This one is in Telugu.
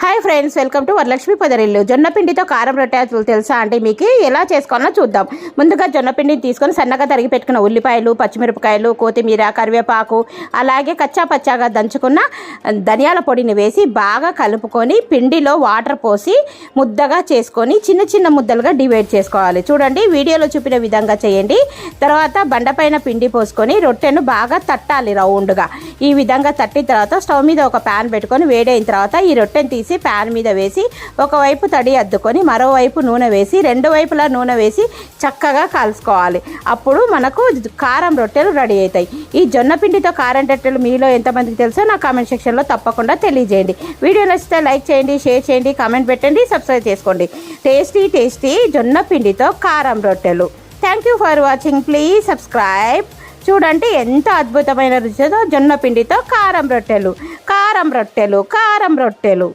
Hi friends, welcome to Varalakshmi Podarillu. జొన్న పిండితో కారం రొట్టెలు తెలుసా అంటే మీకు ఎలా చేసుకోవాలో చూద్దాం. ముందుగా జొన్న పిండిని తీసుకొని సన్నగా తరిగి పెట్టుకున్న ఉల్లిపాయలు, పచ్చిమిరపకాయలు, కొత్తిమీర, కరివేపాకు, అలాగే కచ్చా పచ్చాగా దంచుకున్న ధనియాల పొడిని వేసి బాగా కలుపుకొని పిండిలో వాటర్ పోసి ముద్దగా చేసుకొని చిన్న చిన్న ముద్దలుగా డివైడ్ చేసుకోవాలి. చూడండి, వీడియోలో చూపిన విధంగా చేయండి. తర్వాత బండపైన పిండి పోసుకొని రొట్టెను బాగా తట్టాలి రౌండ్గా. ఈ విధంగా తట్టిన తర్వాత స్టవ్ మీద ఒక ప్యాన్ పెట్టుకొని వేడైన తర్వాత ఈ రొట్టెను తీసి ప్యాన్ మీద వేసి ఒకవైపు తడి అద్దుకొని మరోవైపు నూనె వేసి రెండు వైపులా నూనె వేసి చక్కగా కాల్చుకోవాలి. అప్పుడు మనకు కారం రొట్టెలు రెడీ అవుతాయి. ఈ జొన్న పిండితో కారం రొట్టెలు మీలో ఎంతమందికి తెలుసో నా కామెంట్ సెక్షన్లో తప్పకుండా తెలియజేయండి. వీడియో నచ్చితే లైక్ చేయండి, షేర్ చేయండి, కామెంట్ పెట్టండి, సబ్స్క్రైబ్ చేసుకోండి. టేస్టీ జొన్న పిండితో కారం రొట్టెలు. Thank you for watching. Please subscribe. చూడండి ఎంత అద్భుతమైన రుచితో జొన్న పిండితో కారం రొట్టెలు.